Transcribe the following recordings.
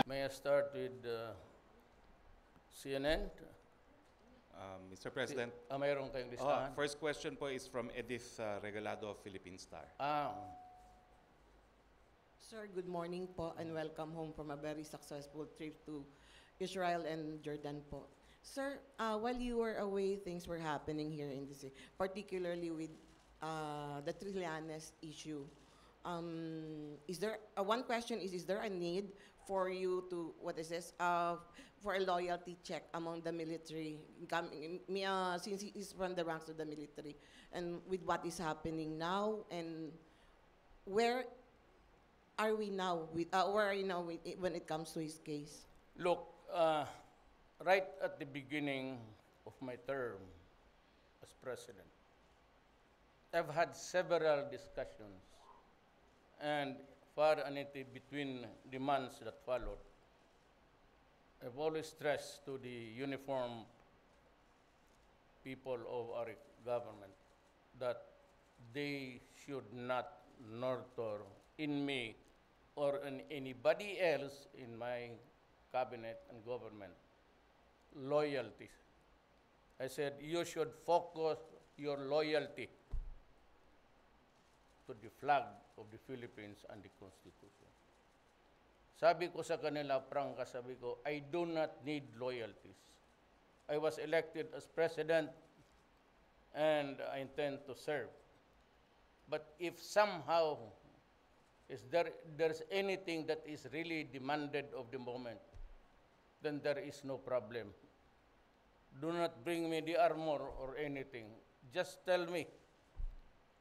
May I start with CNN? Mr. President, Mayroon kayong listahan? first question po is from Edith Regalado of Philippine Star. Sir, good morning po and welcome home from a very successful trip to Israel and Jordan po. Sir, while you were away, things were happening here in the city, particularly with the Trillanes issue. Is there one question is there a need for you to for a loyalty check among the military since he is from the ranks of the military, and with what is happening now, and where are we now when it comes to his case? Look, right at the beginning of my term as president, I've had several discussions, and far and between the months that followed, I've always stressed to the uniformed people of our government that they should not nurture in me or in anybody else in my cabinet and government loyalty. I said, you should focus your loyalty to the flag of the Philippines and the Constitution. Sabi ko sa kanila, prangka, sabi ko, I do not need loyalties. I was elected as president and I intend to serve. But if somehow there's anything that is really demanded of the moment, then there is no problem. Do not bring me the armor or anything. Just tell me.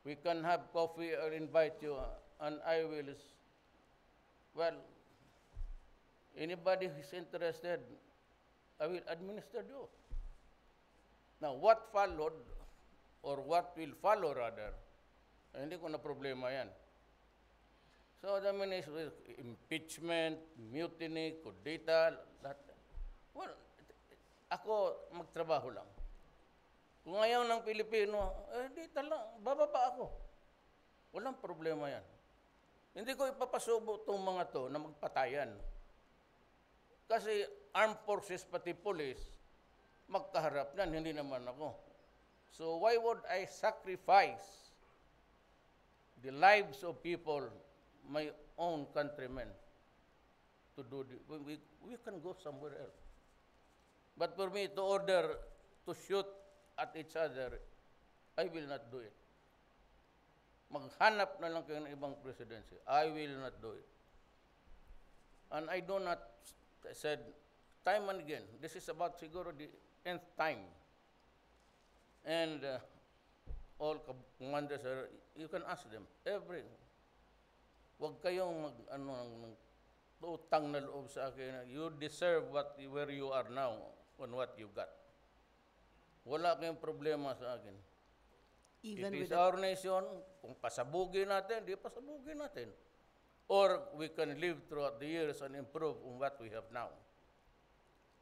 We can have coffee or invite you, and I will, well, anybody who is interested, I will administer you. Now, what followed, or what will follow rather, hindi ko na problema yan. So, the ministry, impeachment, mutiny, kudeta, lahat. Well, ako magtrabaho lang. Kung ayaw ng Pilipino, di talaga, bababa ako. Walang problema yan. Hindi ko ipapasubo itong mga to na magpatayan. Kasi armed forces, pati police, magkaharap yan, hindi naman ako. So why would I sacrifice the lives of people, my own countrymen, to do this? We can go somewhere else. But for me to order to shoot at each other, I will not do it. Maghanap na lang kayo ng ibang presidency. I will not do it. And I do not, I said time and again, this is about siguro the nth time. And all commanders are, you can ask them, wag kayong utang na loob sa akin. You deserve where you are now on what you got. Wala kayong problema sa akin. It is our nation. Kung pasabugin natin, di pasabugin natin. Or we can live throughout the years and improve on what we have now.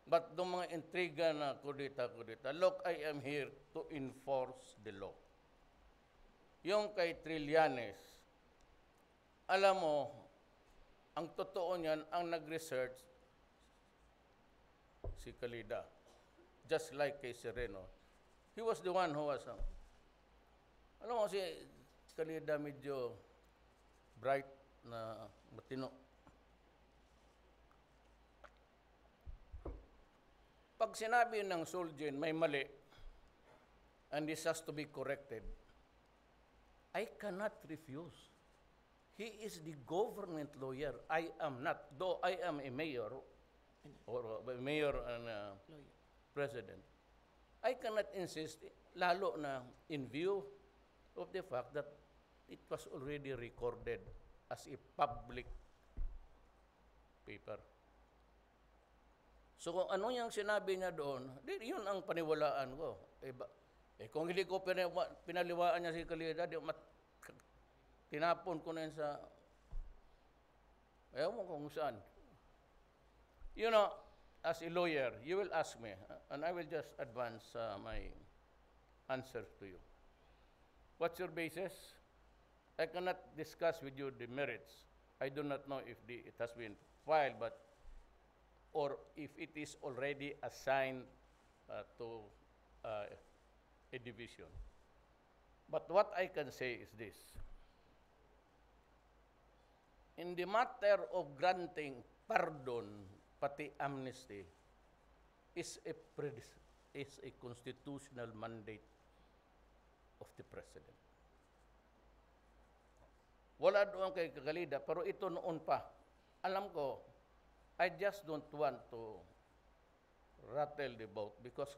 But the mga intriga na kudita, look, I am here to enforce the law. Yung kay Trillanes, alam mo, ang totoo niyan, ang nag-research, si Kalida. Just like kay Sereno. He was the one who was, alam mo si Kalida medyo bright na matino. Pag sinabi ng Soldier may mali, and this has to be corrected, I cannot refuse. He is the government lawyer. I am not, though I am a mayor, or a mayor and president, I cannot insist, lalo na in view of the fact that it was already recorded as a public paper. So kung ano yung sinabi niya doon, yun ang paniwalaan ko. Kung hindi ko pinaliwaan niya si Kalida, tinapon ko na yun sa, ayaw mo kung saan. You know, as a lawyer, you will ask me, and I will just advance my answer to you. What's your basis? I cannot discuss with you the merits. I do not know if it has been filed, but or if it is already assigned to a division. But what I can say is this. In the matter of granting pardon, pati amnesty, is a constitutional mandate of the President. Wala doon kay Kagalida, pero ito noon pa. Alam ko, I just don't want to rattle the boat because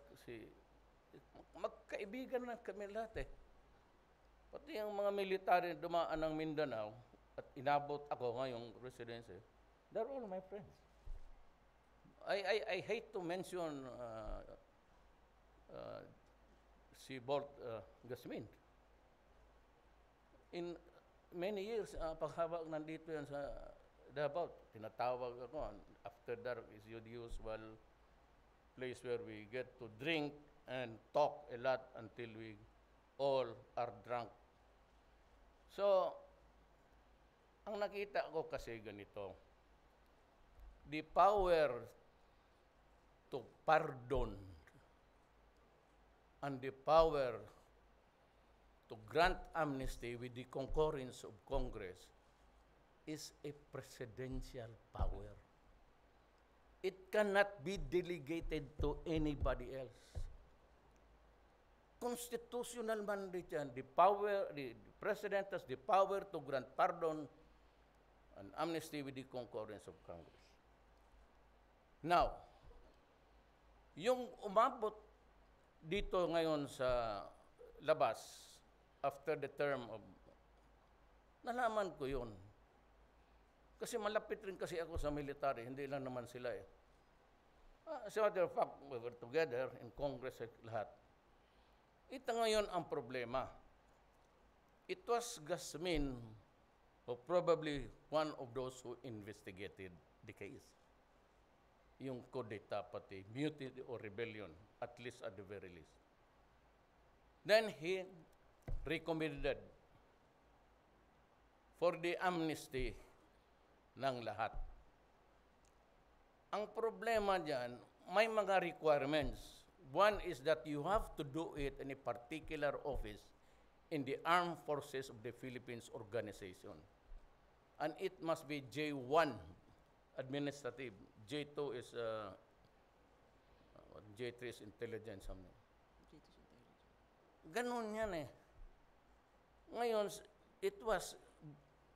magkaibigan na kami lahat eh. Pati yung mga military dumaan ng Mindanao at inabot ako ngayong residency, they're all my friends. I hate to mention si Bolt Gasmin. In many years, paghabang nandito yan sa Davao, tinatawag ako, after dark is the usual place where we get to drink and talk a lot until we all are drunk. So, ang nakita ko kasi ganito, the power to pardon and the power to grant amnesty with the concurrence of Congress is a presidential power. It cannot be delegated to anybody else. Constitutional mandate yan. The President has the power to grant pardon and amnesty with the concurrence of Congress. Now, yung umabot dito ngayon sa labas, after the term of, nalaman ko yun. Kasi malapit rin kasi ako sa military, hindi lang naman sila eh. As a matter of fact, we were together in Congress at lahat. Ito ngayon ang problema. It was Gasmin who probably one of those who investigated the case. Yung kudeta pati, mutiny or rebellion, at least at the very least. Then he recommended for the amnesty ng lahat. Ang problema dyan, may mga requirements. One is that you have to do it in a particular office in the Armed Forces of the Philippines organization. And it must be J1 administrative. J2 is J3 is intelligence. Ganun yan eh. Ngayon, it was,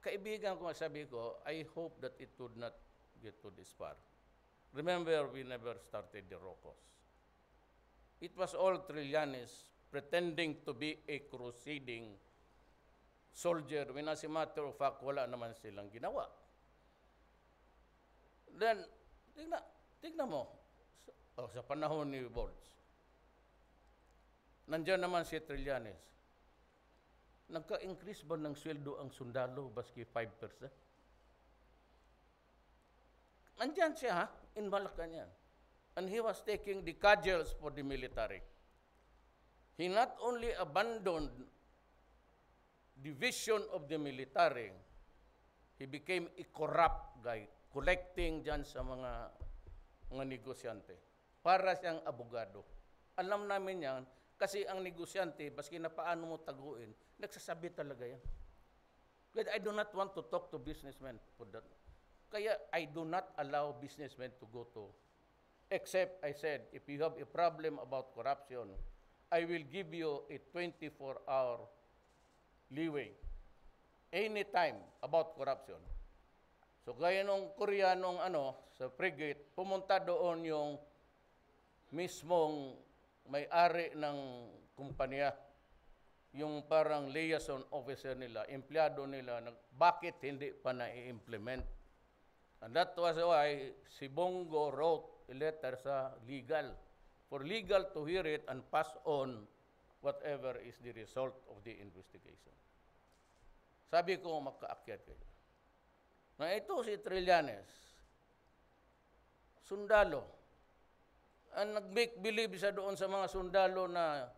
kaibigan ko, sabi ko, I hope that it would not get to this far. Remember, we never started the Rocos. It was all Trillanes pretending to be a crusading soldier when as a matter of fact, wala naman silang ginawa. Then, tignan mo, sa panahon ni Bolts, nandiyan naman si Trillanes. Nagka-increase ba ng sweldo ang sundalo baski 5%? Nandiyan siya, ha? In Malacanang. And he was taking the cudgels for the military. He not only abandoned the vision of the military, he became a corrupt guy, collecting dyan sa mga negosyante. Para siyang abogado. Alam namin yan, kasi ang negosyante, baski na paano mo taguin, nagsasabi talaga yan. But I do not want to talk to businessmen for that. Kaya I do not allow businessmen to go to, except I said, if you have a problem about corruption, I will give you a 24-hour leeway. Anytime about corruption. So gaya nung Koreanong sa frigate, pumunta doon yung mismong may-ari ng kumpanya, yung parang liaison officer nila, empleyado nila, bakit hindi pa na-implement? And that was why si Bongo wrote a letter sa legal, for legal to hear it and pass on whatever is the result of the investigation. Sabi ko, makaakyat kayo. Na ito si Trillanes, sundalo, ang nag-make believe siya doon sa mga sundalo na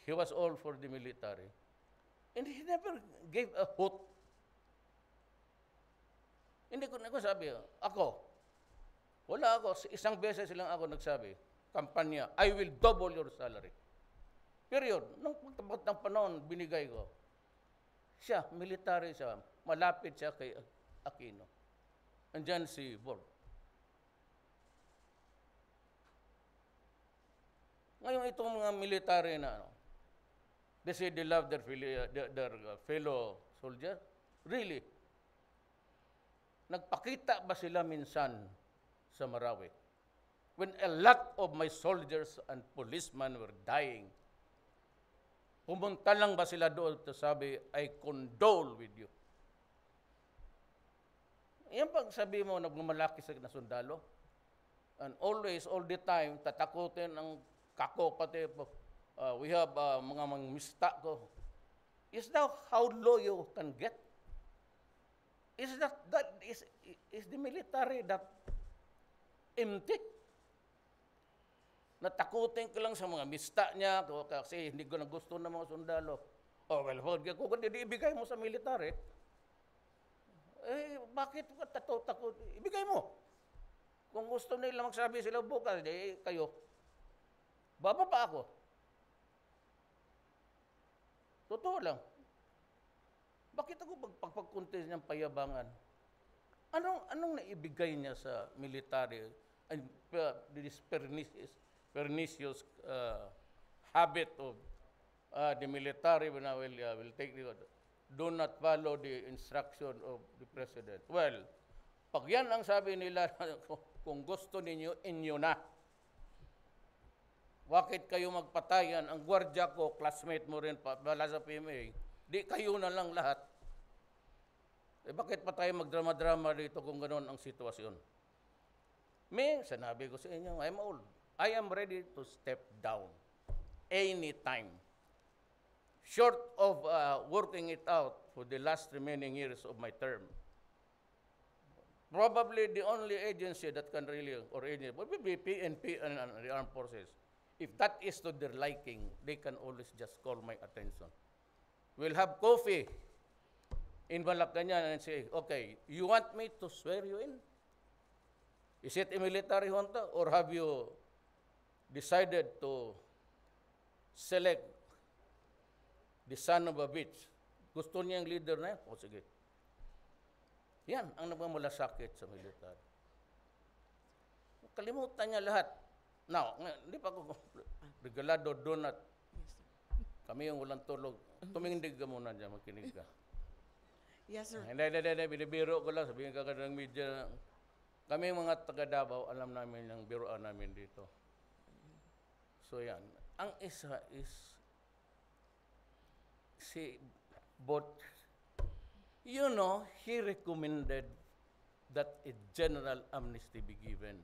he was all for the military. And he never gave a hoot. hindi ko sabi, wala ako, isang beses lang ako nagsabi, kampanya, I will double your salary. Period. Nung pagtapat ng panahon, binigay ko. Siya, military siya, malapit siya kay Aquino. Andyan si Borg. Ngayon itong mga military na, they say they love their fellow soldier. Really? Nagpakita ba sila minsan sa Marawi? When a lot of my soldiers and policemen were dying, pumunta lang ba sila doon to sabi, I condole with you? Yan pag sabi mo, nagmamalaki sa sundalo, and always, all the time, tatakutin ang kako, pati we have mga mista ko. Is that how low you can get? Is the military that empty? Natakutin ko lang sa mga mista niya kasi hindi ko na gusto ng mga sundalo. Oh, well, kung hindi ibigay mo sa military, bakit ka takot? Ibigay mo. Kung gusto nila magsabi sila bukas, kayo, bababa ako. Totoo lang. Bakit ako pagpagkuntis niyang payabangan? Anong naibigay niya sa military? This pernicious habit of the military when I will take do not follow the instruction of the president. Well, pag yan ang sabi nila, kung gusto ninyo, inyo na. Bakit kayo magpatayan? Ang gwardiya ko, classmate mo rin, bala sa PMA, di kayo na lang lahat. Bakit pa tayo magdrama-drama dito kung gano'n ang sitwasyon? Sinabi ko sa inyo, I'm old. I am ready to step down anytime. Short of working it out for the last remaining years of my term. Probably the only agency that can really, or agency, would be PNP and the armed forces. If that is to their liking, they can always just call my attention. We'll have coffee in Malacanang and say, okay, you want me to swear you in? Is it a military junta or have you decided to select the son of a bitch? Gusto niya yung leader na yan? O sige. Yan ang nagmamalasakit sa military. Kalimutan niya lahat. Now, hindi pa ako regalado donut. Kami yung walang tulog. Tumindig ka muna dyan, makinig ka. Yes, sir. Hindi, binibiro ko lang. Sabihin ka ng media. Kami mga taga Davao, alam namin yung biroan namin dito. So yan. Ang isa is si Bot, he recommended that a general amnesty be given.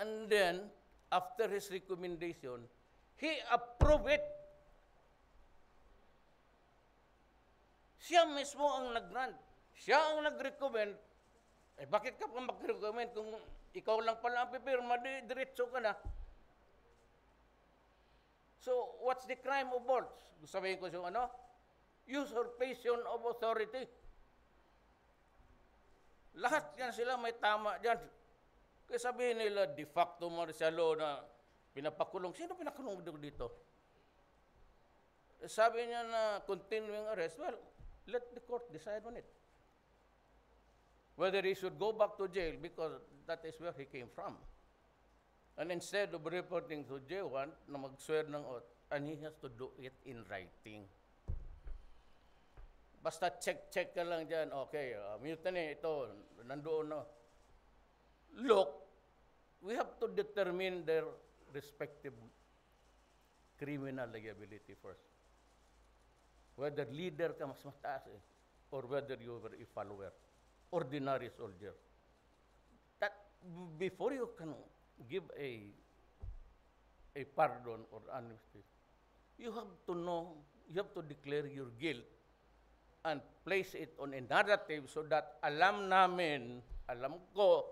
And then, after his recommendation, he approved it. Siya mismo ang nag-grant. Siya ang nag-recommend. Bakit ka pa mag-recommend kung ikaw lang pala ang pipirma, diretso ka na? So, what's the crime of Bolts? Sabihin ko siya, usurpation of authority. Lahat yan sila may tama dyan. Kaya sabihin nila, de facto martial law na pinapakulong. Sino pinakulong dito? Sabi niya na continuing arrest. Well, let the court decide on it. Whether he should go back to jail because that is where he came from. And instead of reporting to J1 na mag-swear ng oath, and he has to do it in writing. Basta check ka lang dyan, okay, mutiny, ito, nandoon na. Look, we have to determine their respective criminal liability first. Whether leader ka mas mataas or whether you were a follower, ordinary soldier. That, before you can give a pardon or amnesty, you have to know, you have to declare your guilt and place it on a narrative so that alam ko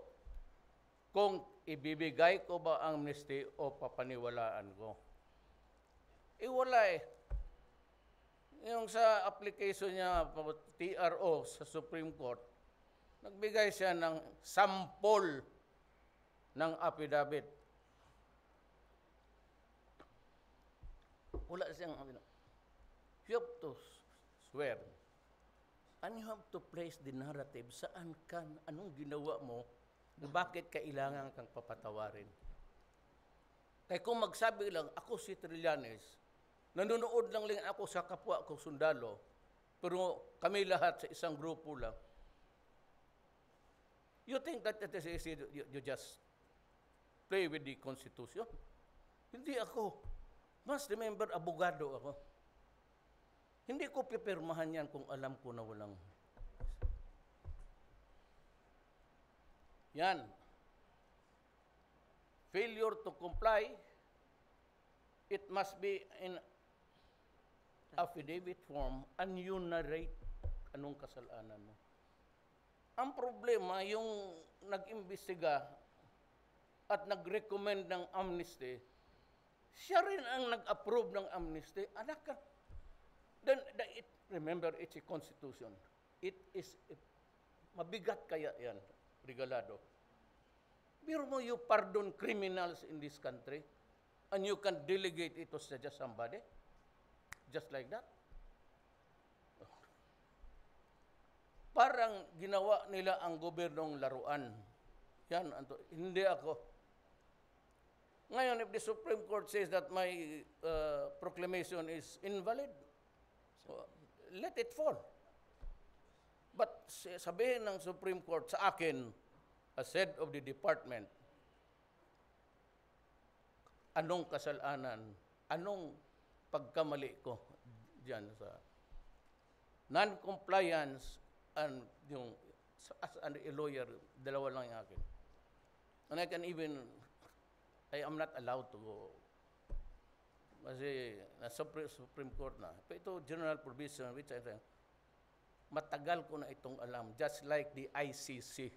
kung ibibigay ko ba ang amnesty o papaniwalaan ko. Wala eh. Yung sa application niya, TRO sa Supreme Court, Nagbigay siya ng sample ng affidavit. Wala siyang, you have to swear. And you have to place the narrative saan ka, anong ginawa mo, bakit kailangan kang papatawarin. Kaya kung magsabi lang, ako si Trillanes, nanonood lang ako sa kapwa ko sundalo, pero kami lahat sa isang grupo lang, you think that it is easy, you just play with the Constitution? Hindi ako. Must remember, abogado ako. Hindi ko pipirmahan yan kung alam ko na walang. Yan. Failure to comply, it must be in affidavit form and you narrate anong kasalanan mo. Ang problema, yung nag-imbestiga at nag-recommend ng amnesty, siya rin ang nag-approve ng amnesty. Anak ka. Then, remember, it's a constitution. Mabigat kaya yan, regalado. Pero mo, you pardon criminals in this country and you can delegate it to just somebody? Just like that? Parang ginawa nila ang gobyernong laruan. Yan, hindi ako. Ngayon, if the Supreme Court says that my proclamation is invalid, let it fall. But sabihin ng Supreme Court sa akin, as head of the department, anong kasalanan, anong pagkamali ko diyan sa non-compliance and yung as a lawyer, dalawa lang yung akin. And I am not allowed to go kasi na Supreme Court na. Pero ito, general provision, which I think, matagal ko na itong alam, just like the ICC.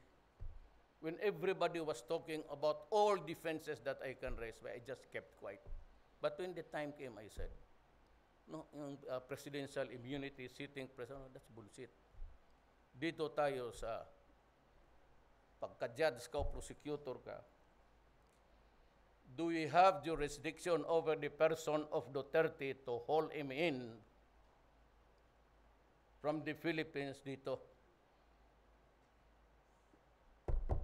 When everybody was talking about all defenses that I can raise, I just kept quiet. But when the time came, I said, no, yung presidential immunity, sitting president, that's bullshit. Dito tayo sa pagka-judge ka o prosecutor ka, do we have jurisdiction over the person of Duterte to haul him in from the Philippines dito?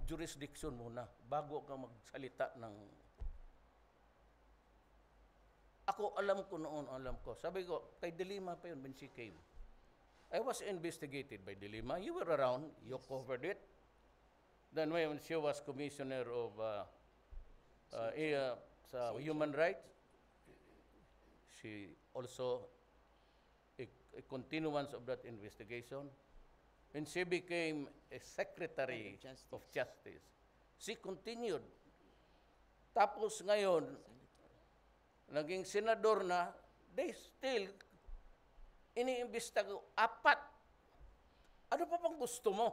Jurisdiction muna bago ka magsalita ng. Ako alam ko noon, sabi ko, kay Dilima pa yun when she came. I was investigated by Dilima. You were around, you covered it. Then when she was commissioner of sa human rights, she also a continuance of that investigation. When she became a secretary of justice, she continued. Tapos ngayon, naging senador na, they still iniimbestiga 4. Ano pa bang gusto mo?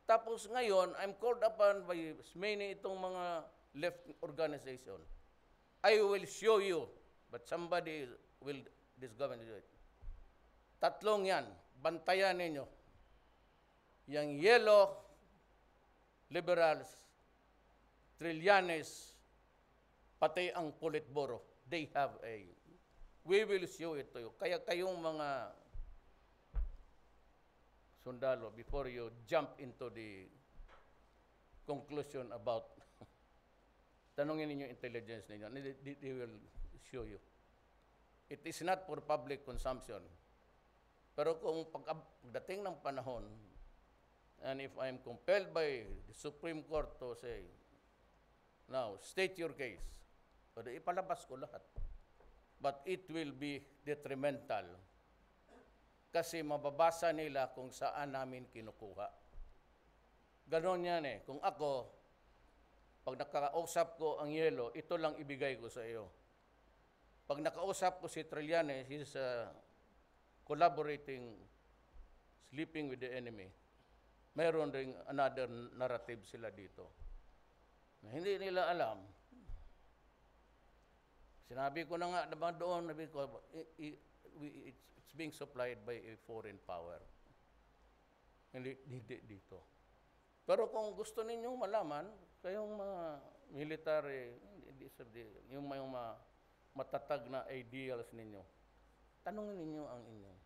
Tapos ngayon, I'm called upon by many itong mga left organization. I will show you, but somebody will discover it. 3 yan, bantayan ninyo. Yang yellow, liberals, Trillanes, pati ang Politburo, they have we will show it to you. Kaya kayong mga sundalo, before you jump into the conclusion about tanongin ninyo intelligence ninyo, they will show you. It is not for public consumption. Pero kung pagdating ng panahon, and if I am compelled by the Supreme Court to say, now, state your case, o ipalabas ko lahat. But it will be detrimental. Kasi mababasa nila kung saan namin kinukuha. Ganon yan eh. Kung ako, pag nakausap ko ang yelo, ito lang ibigay ko sa iyo. Pag nakausap ko si Trillanes, he's collaborating, sleeping with the enemy. Mayroon ring another narrative sila dito. Na hindi nila alam. Sinabi ko na nga naman doon, sabi ko, it's being supplied by a foreign power. Hindi dito. Pero kung gusto ninyong malaman, kayong mga military, yung may matatag na ideals ninyo, tanungin ninyo ang inyong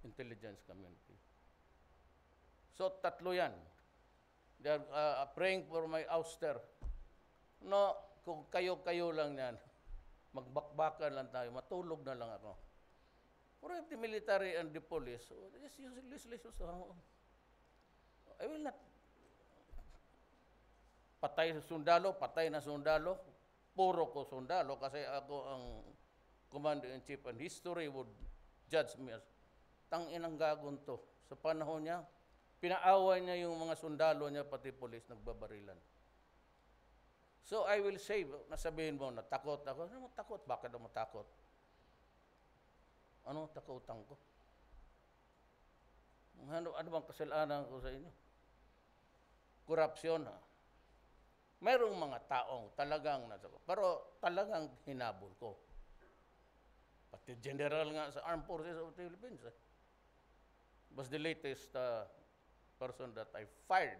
intelligence community. So, tatlo yan. They are praying for my ouster. No, kung kayo-kayo lang yan, magbakbakan lang tayo, matulog na lang ako. Or if the military and the police, just useless. I will not patay na sundalo, puro ko sundalo kasi ako ang Commander-in-Chief and history would judge me as tanginang gagon to. Sa panahon niya, pinaaway niya yung mga sundalo niya, pati polis, nagbabarilan. So I will say, nasabihin mo, natakot ako. Ano takot? Bakit ako matakot? Ano takutan ko? Ano bang kasalanan ko sa inyo? Korupsyon, ha? Mayroong mga taong talagang pero talagang hinabol ko. Pati general nga sa Armed Forces of the Philippines. Was the latest person that I fired.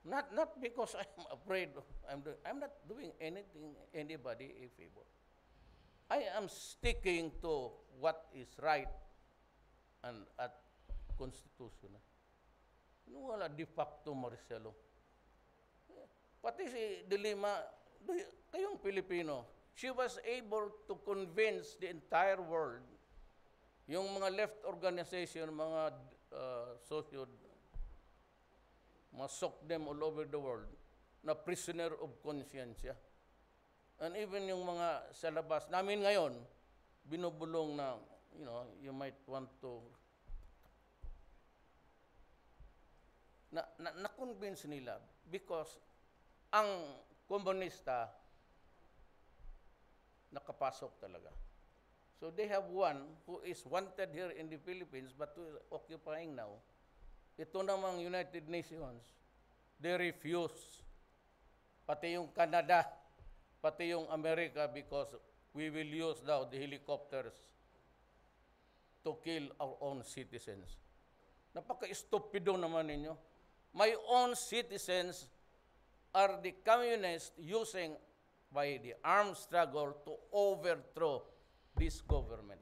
Not because I'm afraid. I'm not doing anybody a favor. I am sticking to what is right and at constitutional. Wala de facto Marcelo. Pati si Dilima, kayong Pilipino, she was able to convince the entire world, yung mga left organization, mga mga soak them all over the world, na prisoner of conscience. And even yung mga sa labas namin ngayon, binubulong na, you might want to, na-convince nila because ang komunista nakapasok talaga. So they have one who is wanted here in the Philippines but who is occupying now. Ito namang United Nations, they refuse. Pati yung Canada, pati yung America, because we will use now the helicopters to kill our own citizens. Napaka-stupido naman ninyo. My own citizens are the communists using by the armed struggle to overthrow this government.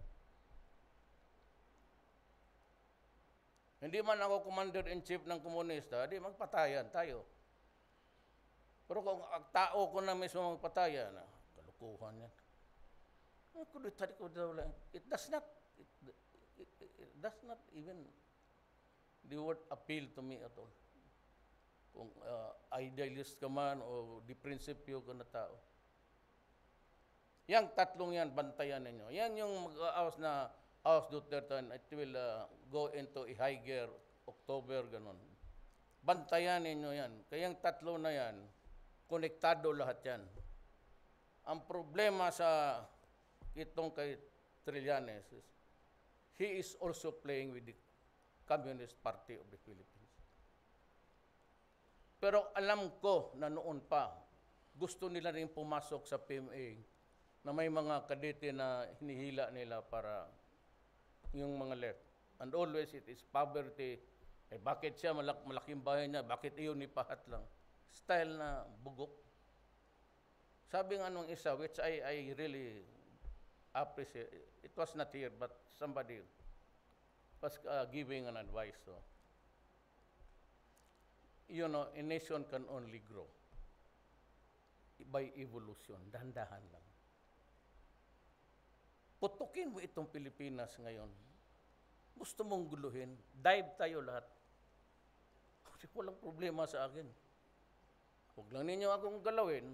Hindi man ako commander-in-chief ng komunista, di magpatayan tayo. Pero kung ang tao ko na mismo magpatayan, kalukuhan yan. It does not even the word appeal to me at all. Kung idealist ka man o di prinsipyo ka na tao. Yang tatlong yan, bantayan ninyo. Yan yung mag-aos na House Duterte, and it will go into a high gear October, ganun. Bantayan ninyo yan. Kaya yung tatlo na yan, konektado lahat yan. Ang problema sa itong kay Trillanes is, he is also playing with the Communist Party of the Philippines. Pero alam ko na noon pa, gusto nila rin pumasok sa PMA na may mga kadete na hinihila nila para yung mga left. And always it is poverty. Bakit siya malaking bahay niya? Bakit iyon ni pahat lang? Style na bugok. Sabi nga nung isa, which I really appreciate, it was not here, but somebody was giving an advice. So, a nation can only grow by evolution, dahan-dahan lang. Putukin mo itong Pilipinas ngayon. Gusto mong guluhin, dive tayo lahat. Kasi walang problema sa akin. Huwag lang ninyo akong galawin.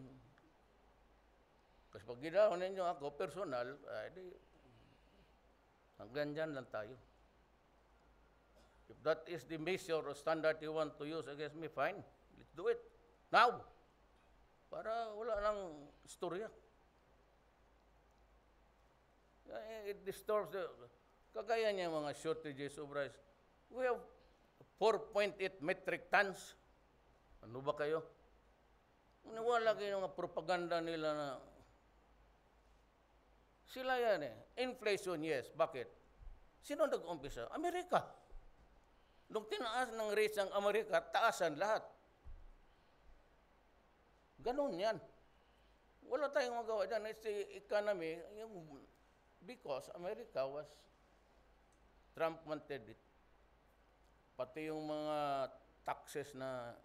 Kasi pag ginawa ninyo ako, personal, hanggang dyan lang tayo. If that is the measure or standard you want to use against me, fine. Let's do it. Now. Para wala nang istorya. It disturbs kagaya niya mga shortages of rice. We have 4.8 metric tons. Ano ba kayo? Wala kayo ng propaganda nila na sila yan eh. Inflation, yes. Bakit? Sino nag-umpisa? Amerika. Nung tinaas ng rates ng Amerika, taasan lahat. Ganun yan. Wala tayong magawa dyan. It's the economy, because America was, Trump wanted it. Pati yung mga taxes na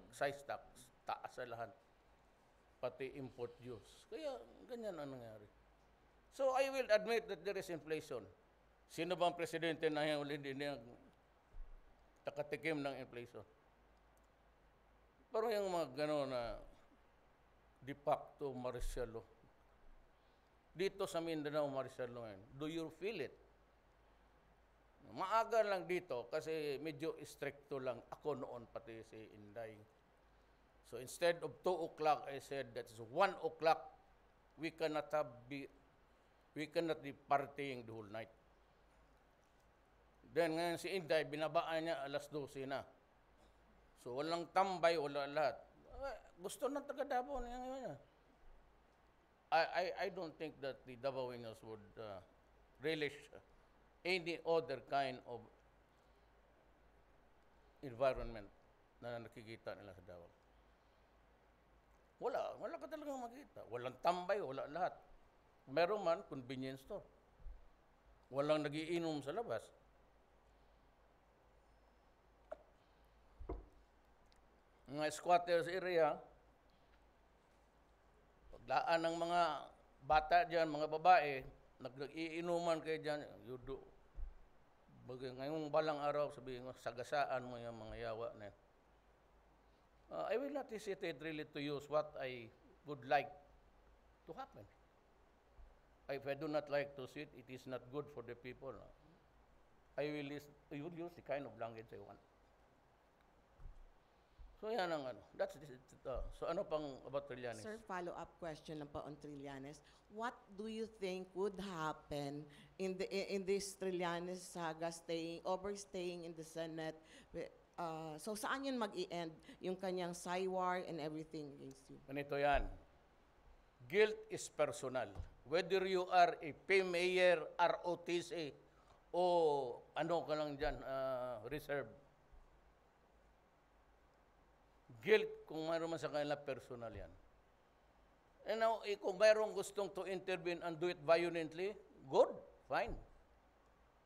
excise tax, taas sa lahat. Pati import dues. Kaya ganyan ang nangyari. So I will admit that there is inflation. Sino bang presidente na hindi nakatikim ng inflation? Pero yung mga gano'n na de facto martial law. Dito sa Mindanao, martial law ngayon. Do you feel it? Maaga lang dito kasi medyo stricto lang ako noon pati si Inday. So instead of 2 o'clock, I said that's 1 o'clock. We cannot be partying the whole night. Then ngayon si Inday, binabaan niya alas 12 na. So walang tambay, wala lahat. Gusto ng taga Davao niya ngayon. I don't think that the Davaoinos would relish any other kind of environment na nakikita nila sa Davao. Wala ka talagang makita. Walang tambay, wala lahat. Meron man, convenience store. Walang nagiinom sa labas. Mga squatters area, paglaan ng mga bata dyan, mga babae, nag-iinuman kayo dyan, yudo. Ngayong balang araw, sabihin mo, sagasaan mo yung mga yawa na yan. I will not hesitate really to use what I would like to happen. If I do not like to see it, it is not good for the people. I will use the kind of language I want. So yan ang ano. That's it. So ano pang about Trillanes? Sir, follow-up question lang po on Trillanes. What do you think would happen in this Trillanes saga, overstaying in the Senate? So saan yun mag-i-end? Yung kanyang SIWAR and everything against you? Ganito yan. Guilt is personal. Whether you are a mayor, ROTC, o ano ka lang dyan, reserve. Guilt, kung mayroon man sa kanila, personal yan. And now, kung mayroong gustong to intervene and do it violently, good, fine.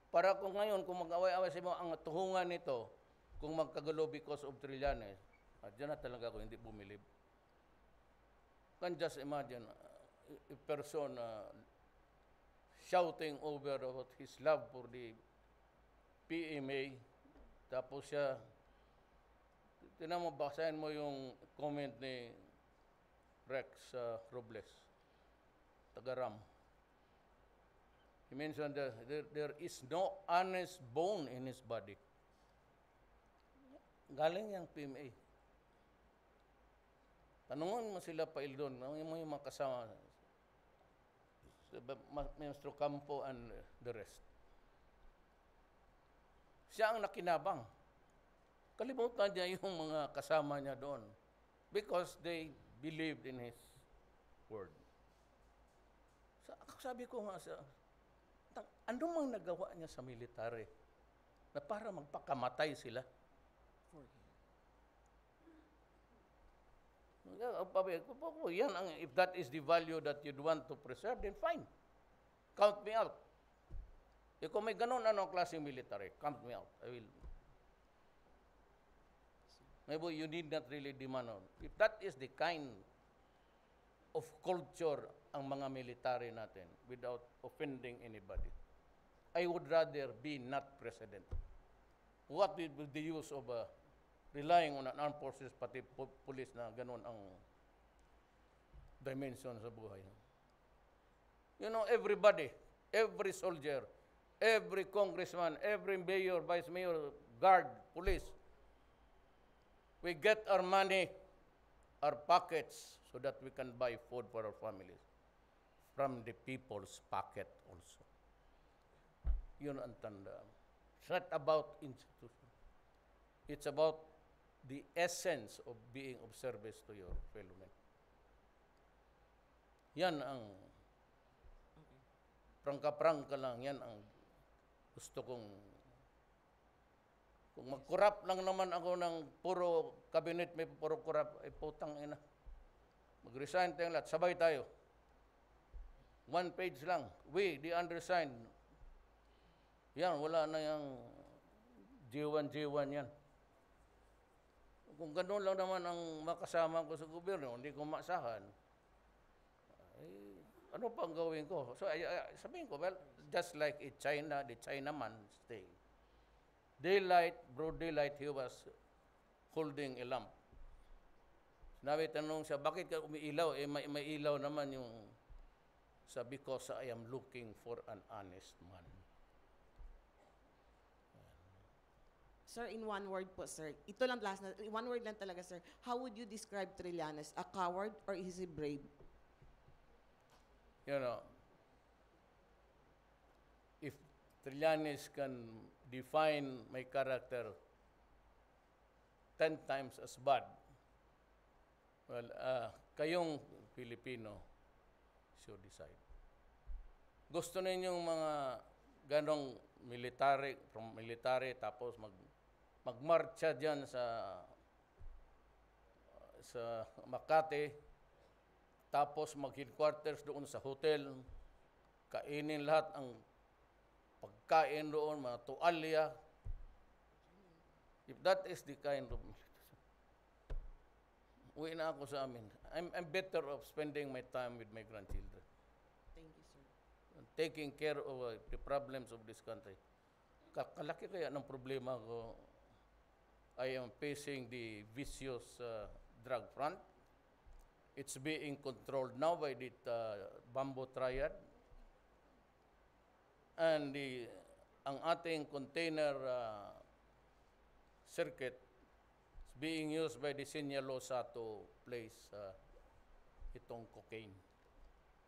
Para kung ngayon, kung mag-away-away sa mga ang tuhungan nito, kung magkagulo because of Trillanes, dyan na talaga ako hindi bumilib. Can just imagine a person shouting over about his love for the PMA, tapos siya, tinan mo, basahin mo yung comment ni Rex Robles, taga-RAM. He mentioned that there is no honest bone in his body. Galing yung PMA. Tanungan mo sila pa doon, mo yung mga kasama, Maestro Campo and the rest. Siya ang nakinabang. Kalimutan niya yung mga kasama niya doon because they believed in his word. Sabi ko nga ano mang nagawa niya sa military na para magpakamatay sila? Yan if that is the value that you'd want to preserve, then fine. Count me out. Kung may ganun klaseng military, count me out. I will. Maybe you need not really demand on. If that is the kind of culture ang mga military natin without offending anybody, I would rather be not president. What would be the use of relying on an armed forces, pati police na ganun ang dimension sa buhay? You know, everybody, every soldier, every congressman, every mayor, vice mayor, guard, police, we get our money, our pockets, so that we can buy food for our families from the people's pocket also. Yun ang tanda. It's not about institution. It's about the essence of being of service to your fellow men. Yan ang prangka-prangka lang, yan ang gusto kong Kung mag-corrupt lang naman ako ng puro cabinet, may puro corrupt, ay putang ina. Mag-resign tayong lahat, sabay tayo. 1 page lang. We, the undersigned. Yan, wala na yung G1 yan. Kung gano'n lang naman ang makasama ko sa gobyerno, hindi ko maasahan, ay, ano pang gawin ko? So, sabihin ko, well, just like in China, the Chinaman stay. Daylight, broad daylight, he was holding a lamp. Sinabi, tanong siya, bakit ka umiilaw? Eh, may ilaw naman yung because I am looking for an honest man. Sir, in one word po, sir. Ito lang last na, one word lang talaga, sir. How would you describe Trillanes? A coward or is he brave? You know, if Trillanes can define my character 10 times as bad, well, kayong Pilipino should decide. Gusto ninyong mga ganong military, from military, tapos magmarcha dyan sa Makati, tapos mag-headquarters doon sa hotel, kainin lahat ang pagkain doon, mga tuwalya. If that is the kind of uwi na ako sa amin. I'm better off spending my time with my grandchildren. Thank you, sir. And taking care of the problems of this country. Kalaki kaya ng problema ko. I am facing the vicious drug front. It's being controlled now by the Bamboo Triad. And ang ating container circuit is being used by the Sinyalosa to place itong cocaine.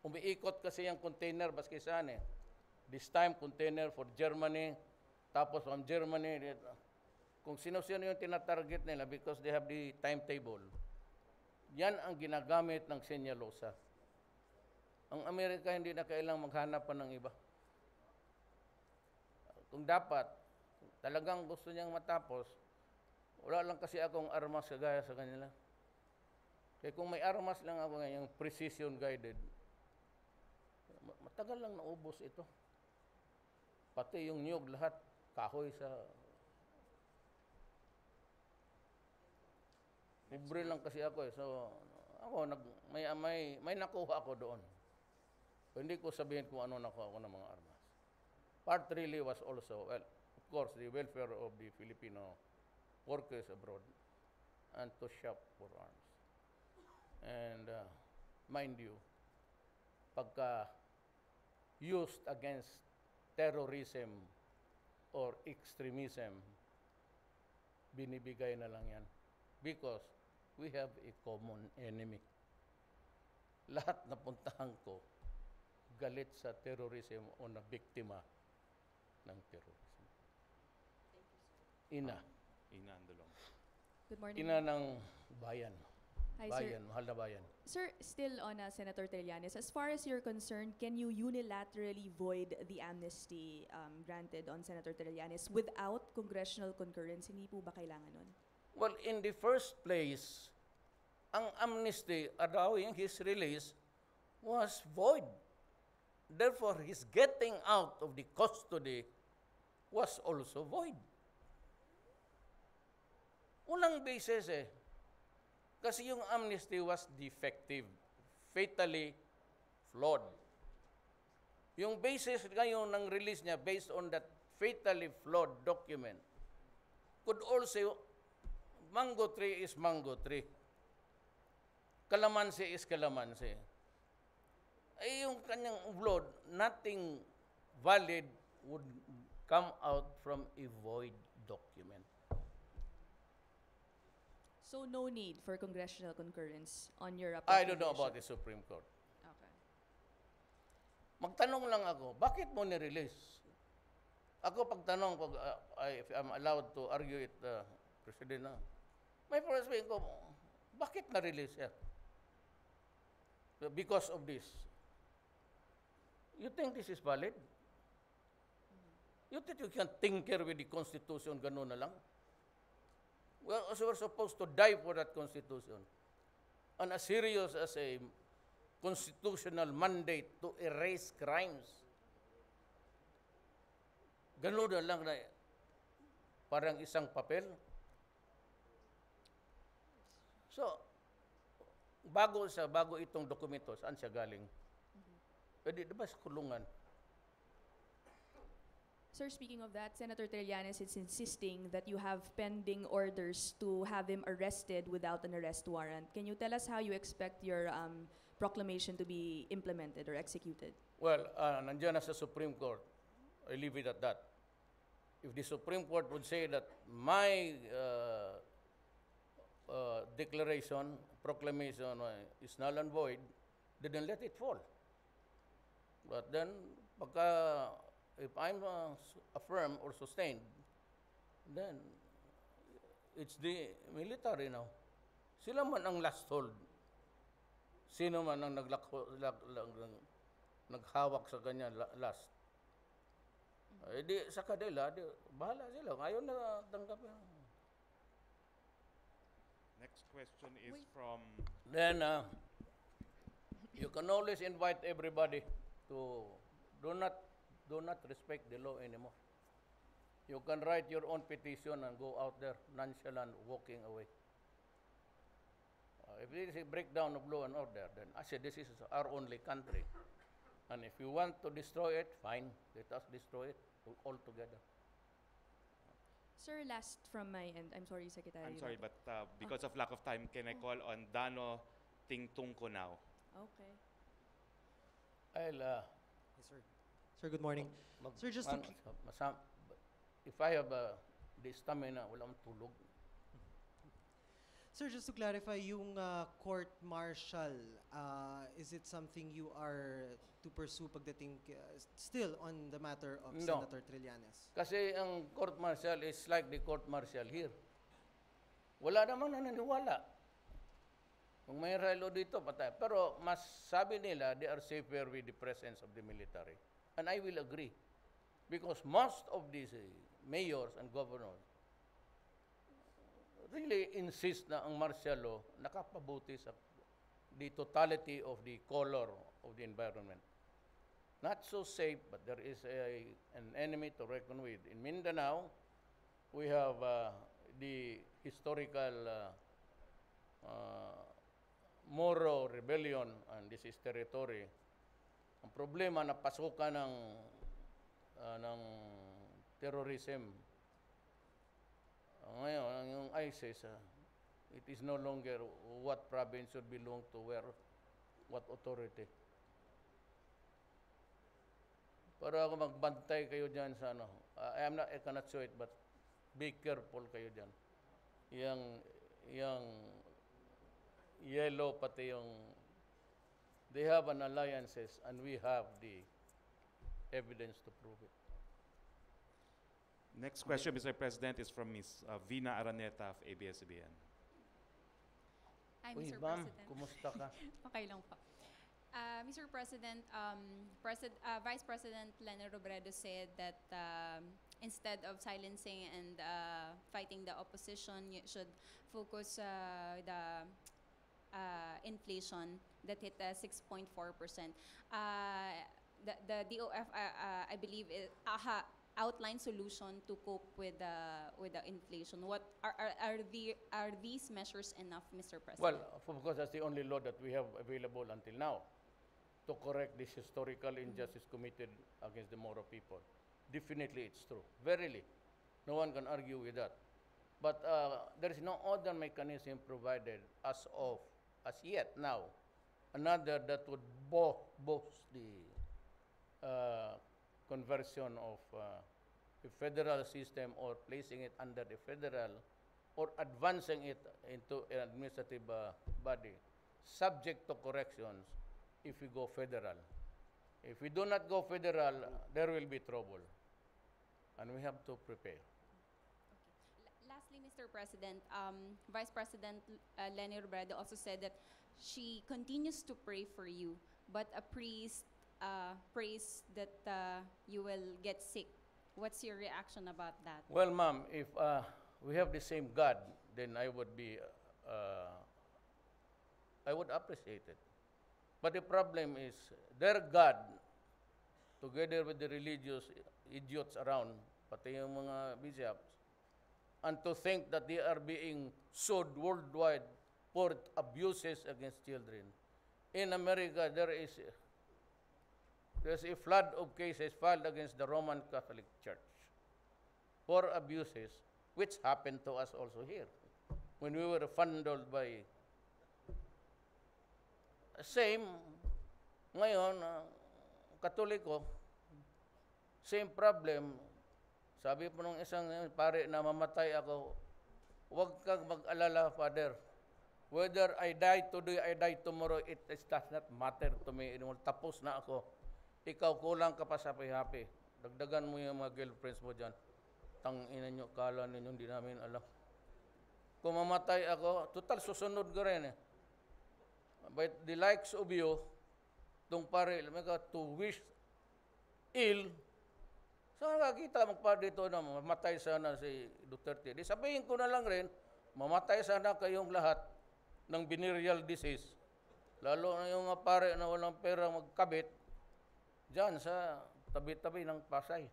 Umiikot kasi yung container baski saan eh. This time container for Germany, tapos from Germany, kung sino-sino yung tinatarget nila because they have the timetable. Yan ang ginagamit ng Sinyalosa. Ang Amerika hindi na kailangang maghanap pa ng iba. Kung dapat, talagang gusto niyang matapos, wala lang kasi akong armas kagaya sa kanila. Kaya kung may armas lang ako ngayon, precision guided, matagal lang naubos ito. Pati yung niyog lahat, kahoy sa... Libre lang kasi ako eh. So, ako, may nakuha ako doon. So, hindi ko sabihin kung ano nakuha ko ng mga armas. Part really was also, well, of course, the welfare of the Filipino workers abroad and to shop for arms. And mind you, pagka used against terrorism or extremism, binibigay na lang yan. Because we have a common enemy. Lahat na puntahan ko, galit sa terrorism o na biktima ng terrorism. Ina. Ina Andolong. Good morning. Ina ng bayan. Hi, Bayan, sir. mahal na bayan. Sir, still on Senator Trillanes, as far as you're concerned, can you unilaterally void the amnesty granted on Senator Trillanes without congressional concurrence? Hindi po ba kailangan nun? Well, in the first place, ang amnesty allowing his release was void. Therefore, his getting out of the custody was also void. Walang basis eh. Kasi yung amnesty was defective, fatally flawed. Yung basis ngayon ng release niya based on that fatally flawed document could also, mango tree is mango tree. Kalamansi is kalamansi. Ay yung kanyang blood, nothing valid would come out from a void document. So no need for congressional concurrence on your I don't know application? about the Supreme Court. Okay. Magtanong lang ako, bakit mo ni-release? Ako pagtanong, if I'm allowed to argue it, President, may first way ko, bakit na-release yan? Because of this. You think this is valid? You think you can tinker with the Constitution, gano'n na lang? we're supposed to die for that Constitution. And as serious as a constitutional mandate to erase crimes. Ganun na lang na parang isang papel. So, bago itong dokumento, saan siya galing? Pwede, diba sa kulungan? Sir, speaking of that, Senator Trillanes is insisting that you have pending orders to have him arrested without an arrest warrant. Can you tell us how you expect your proclamation to be implemented or executed? Well, nandiyan na sa Supreme Court. I leave it at that. If the Supreme Court would say that my proclamation is null and void, then let it fall. But then, if I'm affirmed or sustained, then it's the military now. Sila man ang last hold. Sino man ang naghawak sa kanya last. Di sa kanila, bahala sila. Ayaw na tanggapin. Next question is from... Then, you can always invite everybody to do not respect the law anymore. You can write your own petition and go out there nonchalant, walking away. If this is a breakdown of law and order, then I say this is our only country. And if you want to destroy it, fine, let us destroy it altogether. Sir, last from my end. I'm sorry, Secretary. I'm sorry, but because of lack of time, can I call on Dano Tingtungco now? Okay. I'll... Yes, sir. Sir, good morning. Sir, just to... If I have the stamina, walang tulog. Sir, just to clarify, yung court-martial, is it something you are to pursue pagdating still on the matter of No. Senator Trillanes? Kasi ang court-martial is like the court-martial here. Wala namang naniniwala. Kung may relo dito, patay. Pero mas sabi nila, they are safer with the presence of the military. And I will agree. Because most of these mayors and governors really insist na ang martial law nakapabuti sa the totality of the color of the environment. Not so safe, but there is an enemy to reckon with. In Mindanao, we have the historical Moro rebellion, and this is territory. Ang problema na pasukan ng terrorism. Ngayon, yung ISIS, it is no longer what province should belong to where, what authority. Para ako magbantay kayo dyan sa ano. I cannot show it, but be careful kayo dyan. Yung yellow, pati yung, they have an alliances and we have the evidence to prove it. Next question, Mr. President, is from Ms. Vina Araneta of ABS-CBN. Hi, Uy, Mr. ma'am, President. kumusta ka? Okay lang po. Mr. President, Vice President Leni Robredo said that instead of silencing and fighting the opposition, you should focus the inflation that hit 6.4%. The DOF, I believe, outline solution to cope with the inflation. What are these measures enough, Mr. President? Well, of course, that's the only law that we have available until now to correct this historical injustice committed against the Moro people. Definitely, it's true. Verily, no one can argue with that. But there is no other mechanism provided as yet now, another that would boost the conversion of a federal system or placing it under the federal or advancing it into an administrative body subject to corrections if we go federal. If we do not go federal, there will be trouble. And we have to prepare. Lastly, Mr. President, Vice President Leni Robredo also said that she continues to pray for you, but a priest prays that you will get sick. What's your reaction about that? Well, ma'am, if we have the same God, then I would be, I would appreciate it. But the problem is, their God, together with the religious idiots around, pati yung mga bishops, and to think that they are being sued worldwide for abuses against children. In America, there's a flood of cases filed against the Roman Catholic Church for abuses, which happened to us also here when we were fondled by same ngayon Katoliko, same problem. Sabi po nung isang pare na mamatay ako, huwag kang mag-alala, Father. Whether I die today, I die tomorrow, it does not matter to me anymore. Tapos na ako. Ikaw, kulang ka pa sa happy. Dagdagan mo yung mga girlfriends mo dyan. Tangina nyo, kala ninyo, hindi namin alam. Kung mamatay ako, total susunod ko rin eh. But the likes of you, itong pare, to wish ill, saan nakakita magpa dito na mamatay sana si Duterte? Di sabihin ko na lang rin, mamatay sana kayong lahat ng venereal disease. Lalo na yung pare na walang pera magkabit, dyan sa tabi-tabi ng Pasay.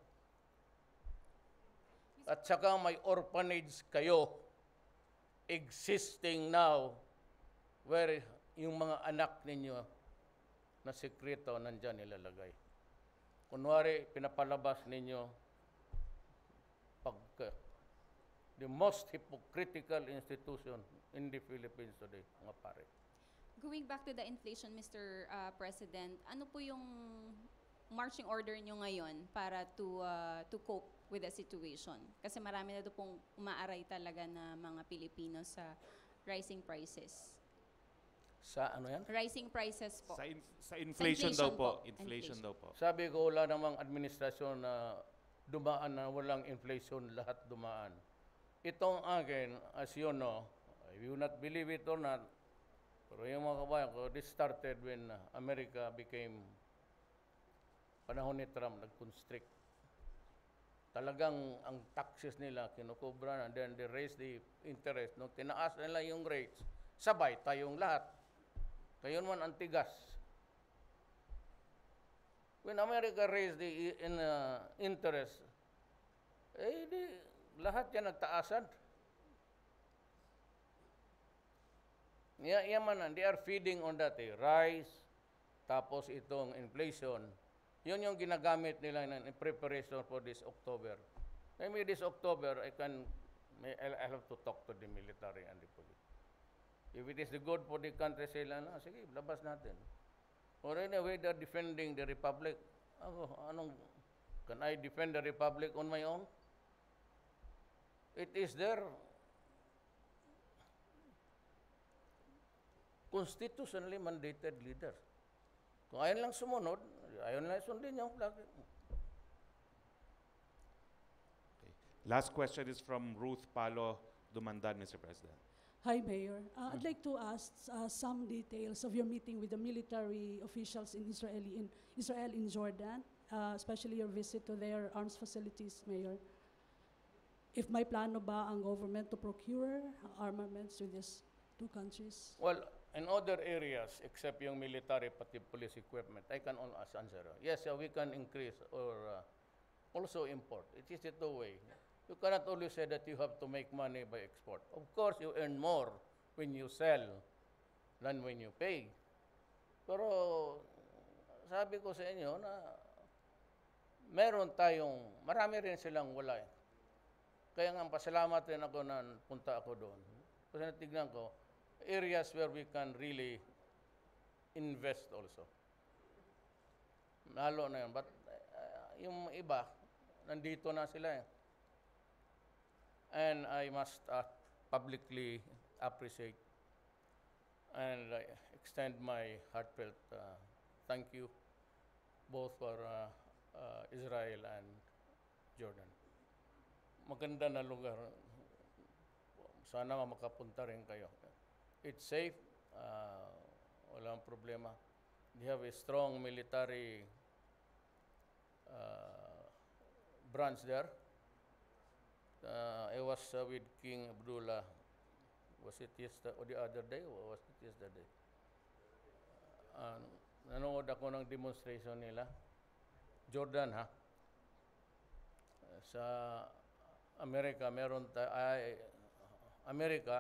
At saka may orphanage kayo existing now where yung mga anak ninyo na sekreto nandyan nilalagay. Kunwari, pinapalabas ninyo the most hypocritical institution in the Philippines today, mga pare. Going back to the inflation, Mr. President, ano po yung marching order nyo ngayon para to cope with the situation? Kasi marami na doon pong umaaray talaga na mga Pilipino sa rising prices. Sa ano yan? Rising prices po. Sa inflation daw po. Inflation. Inflation daw po. Sabi ko, wala namang administrasyon na dumaan na walang inflation, lahat dumaan. Itong akin, as you know, if you not believe it or not, pero yung mga kabayan ko, this started when America became, panahon ni Trump, nag-constrict. Talagang ang taxes nila kinukubra na, then they raise the interest. Nung tinaas nila yung rates, sabay tayong lahat. Kayon man ang tigas. When America raised the interest, lahat yan nagtaasan. Yaman, they are feeding on that. Rice, tapos itong inflation. Yun yung ginagamit nila in preparation for this October. Maybe this October, I'll have to talk to the military and the police. If it is good for the country, sila na, sige, labas natin. Or anyway, they're defending the Republic. Can I defend the Republic on my own? It is their constitutionally mandated leaders. Kung ayaw lang sumunod, ayaw lang sundin yung flag. Okay. Last question is from Ruth Palo Dumandan, Mr. President. Hi, Mayor. I'd like to ask some details of your meeting with the military officials in Israel in Jordan, especially your visit to their arms facilities, Mayor. If may plano ba ang government to procure armaments with these two countries? Well, in other areas, except yung military, pati police equipment, I can always answer. Yes, we can increase or also import. It is a two-way. You cannot always say that you have to make money by export. Of course, you earn more when you sell than when you pay. Pero sabi ko sa inyo na marami rin silang wala. Kaya nga pasalamat rin ako na punta ako doon. Kasi natignan ko, areas where we can really invest also. Lalo na yun. But yung iba, nandito na sila eh. And I must publicly appreciate and extend my heartfelt thank you both for Israel and Jordan. Maganda na lugar. Sana makapunta rin kayo. It's safe. Walang problema. They have a strong military branch there. I was with King Abdullah Was it yesterday or the other day? Or was it yesterday? Nanood ako ng demonstration nila. Jordan, ha? Sa Amerika, Amerika,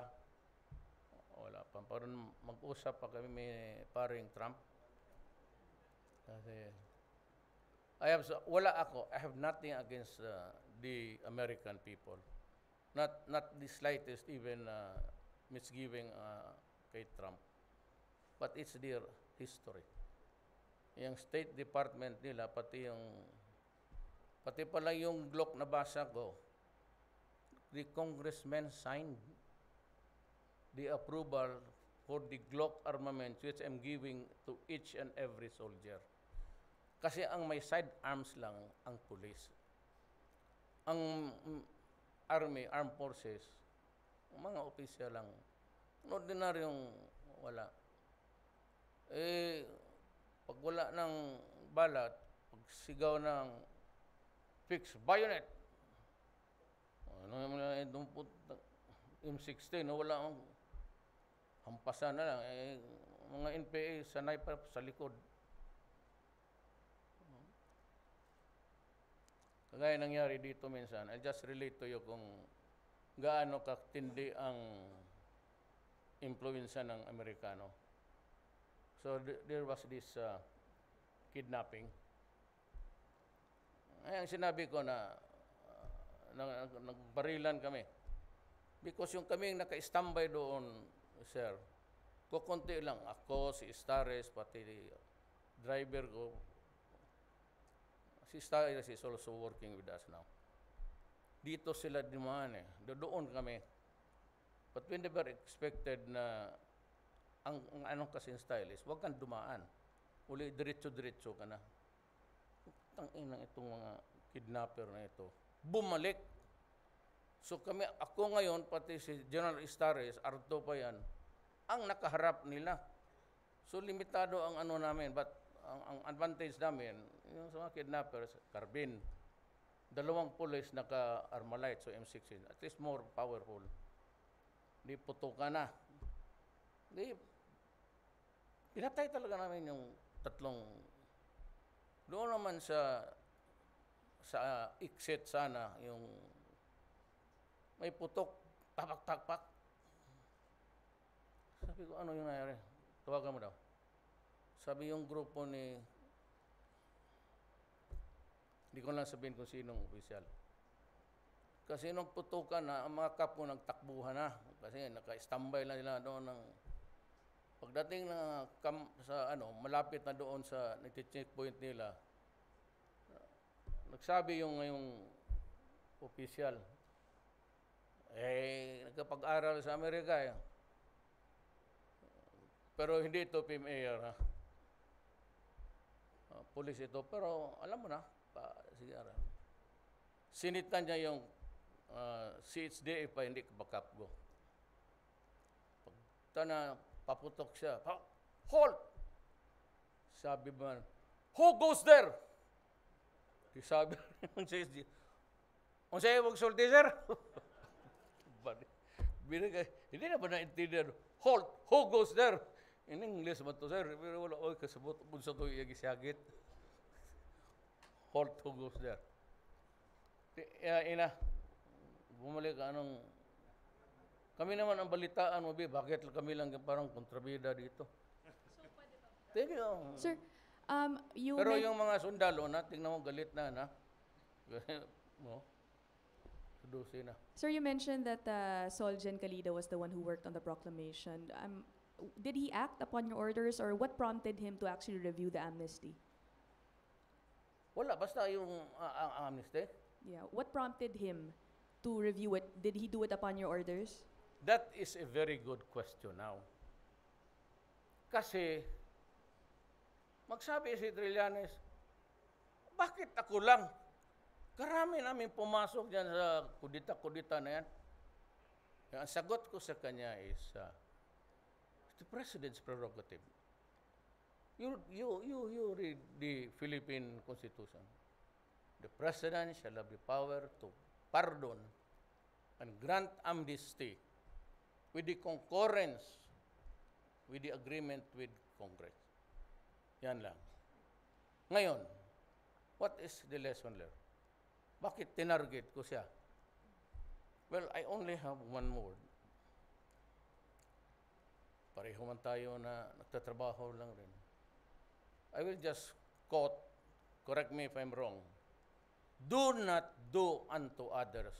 wala pa. Parang mag-usap pa kami may paring Trump. Kasi, I have nothing against the American people. Not the slightest even misgiving kay Trump. But it's their history. Yung State Department nila, pati pala yung Glock na basa ko, the congressman signed the approval for the Glock armament which I'm giving to each and every soldier. Kasi ang may sidearms lang ang police. Ang army, armed forces, mga opisyal lang. Ordinaryong wala. Pag wala ng balat, pag sigaw ng fix bayonet, M16, wala akong hampasan na lang. Mga NPA, sanay pa sa likod. Kagaya nangyari dito minsan, I'll just relate to you kung gaano katindi ang impluensya ng Amerikano. So there was this kidnapping. Ang sinabi ko na nagbarilan kami. Because yung kaming naka-standby doon, sir, kukunti lang. Ako, si Stares, pati driver ko. Si Stares is also working with us now. Dito sila dumaan eh. Doon kami. But we never expected na ang anong kasing style is, huwag kang dumaan. Uli, diretso-diretso ka na. Tangina itong mga kidnapper na ito. Bumalik. So ako ngayon, pati si General Stares, Arto pa yan, ang nakaharap nila. So limitado ang ano namin, but ang advantage namin, yung sa mga kidnappers, carbine. 2 pulis naka-Armalite, so M16. At least more powerful. Di putukan na. Pinatay talaga namin yung 3. Doon naman sa exit sana, yung may putok, tapak-tapak. Sabi ko, ano yung nangyari? Tawagan mo daw. Sabi yung grupo hindi ko lang sabihin kung sinong opisyal. Kasi nung putukan na, ang mga kapo nagtakbuhan na. Kasi naka-standby lang nila doon ng pagdating na malapit na doon sa checkpoint nila, nagsabi yung opisyal, nagkapag-aral sa Amerika eh. Pero hindi ito PMA, police ito. Pero alam mo na, sige, sinitan niya yung CHDA pa, hindi kabakap go. Pagka paputok siya, halt! Sabi man, who goes there? Sabi ng CHDA, kung sa'yo magsulti, sir? Hindi na ba naintindihan, halt! Who goes there? In English man to, sir. Pero wala, kasabot kung sa ito iyagisagit. Halt, who goes there? Bumalik ka, kami naman ang balitaan mo, bakit kami lang parang kontrabida dito? Thank you. Sir, Pero yung mga sundalo na, tingnan mo, galit na. Sudusi na. Sir, you mentioned that Solgen Calida was the one who worked on the proclamation. Did he act upon your orders, or what prompted him to actually review the amnesty? Wala, basta yung amnesty. Yeah. What prompted him to review it? Did he do it upon your orders? That is a very good question now. Kasi, magsabi si Trillanes, bakit ako lang? Karami namin pumasok dyan sa kudita-kudita na yan. Ang sagot ko sa kanya is, the President's prerogative. You read the Philippine Constitution. The President shall have the power to pardon and grant amnesty with the concurrence, with the agreement with Congress. Yan lang. Ngayon, what is the lesson learned? Bakit tinarget ko siya? Well, I only have one word. Pareho man tayo na nagtatrabaho lang rin. I will just quote, correct me if I'm wrong. Do not do unto others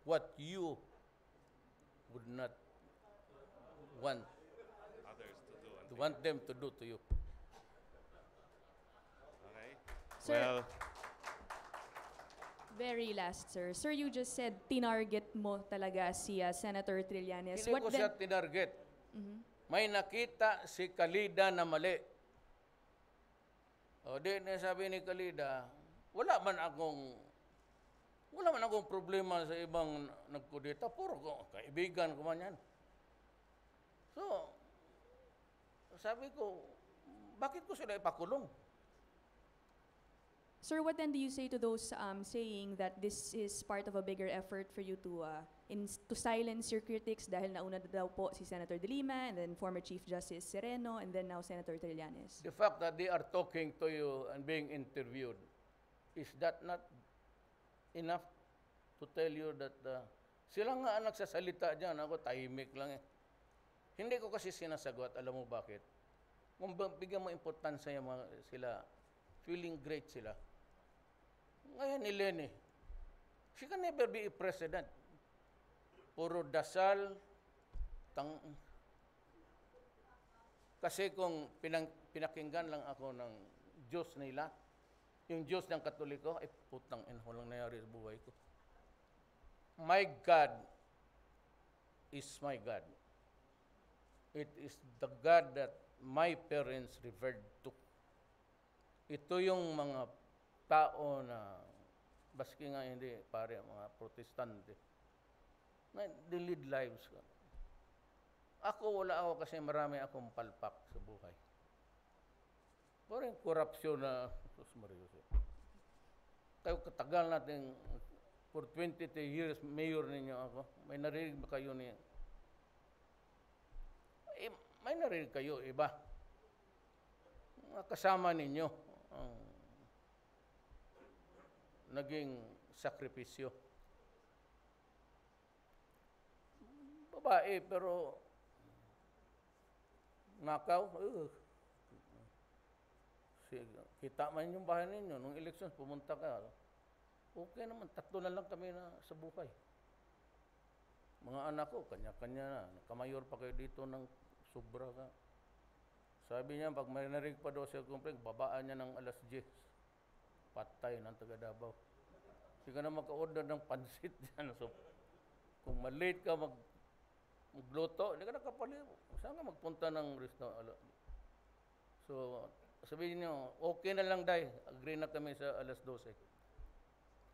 what you would not want Others to do. to want them to do to you. Okay. Sir, Well, very last, sir. Sir, you just said tinarget mo talaga si Senator Trillanes. Hindi ko siya tinarget. May nakita si Kalida na mali. O di na sabi ni Kalida, wala man akong problema sa ibang nagkudeta. Puro kaibigan ko man yan. So, sabi ko, bakit ko sila ipakulong? Sir, what then do you say to those saying that this is part of a bigger effort for you to silence your critics dahil nauna daw po si Senator De Lima and then former Chief Justice Sereno and then now Senator Trillanes? The fact that they are talking to you and being interviewed, is that not enough to tell you that sila nga ang nagsasalita dyan, ako tahimik lang eh. Hindi ko kasi sinasagot, alam mo bakit? Kung bigyan mo importansya yung sila, feeling great sila. Ngayon ni Lenny, she can never be a president. Puro dasal, kasi kung pinakinggan lang ako ng Diyos nila, yung Diyos ng Katoliko, ay putang ina, walang nangyari sa buhay ko. My God is my God. It is the God that my parents revered to. Ito yung mga tao na, baski nga hindi, pare, mga protestante, na they lead lives ko. Ako, wala ako kasi marami akong palpak sa buhay. Parang korupsyon na, sus Marius. Kayo katagal natin, for 23 years, mayor ninyo ako. May narinig ba kayo ni... may narinig kayo, iba. Mga kasama ninyo, naging sakripisyo. Babae, pero nakaw, kita man yung bahay ninyo, nung eleksyon, pumunta ka, okay naman, 3 na lang kami na sa buhay. Mga anak ko, kanya-kanya na, nakamayor pa kayo dito ng sobra ka. Sabi niya, pag may narinig pa daw siya complaint, babaan niya ng alas 10. Patay ng taga Davao. Hindi ka na maka-order ng pansit dyan. So, kung malate ka magluto, hindi ka nakapalit. Saan ka magpunta ng restaurant? So, sabihin niyo, okay na lang day. Agree na kami sa alas 12.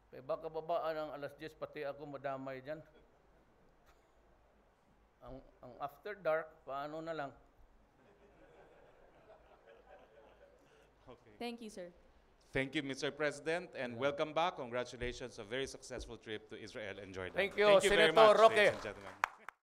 Kaya baka babaan ng alas 10, pati ako madamay dyan. Ang after dark, paano na lang? okay. Thank you, sir. Thank you, Mr. President, and welcome back. Congratulations, a very successful trip to Israel and Jordan. Thank you, very Senator much, Roque. ladies and gentlemen.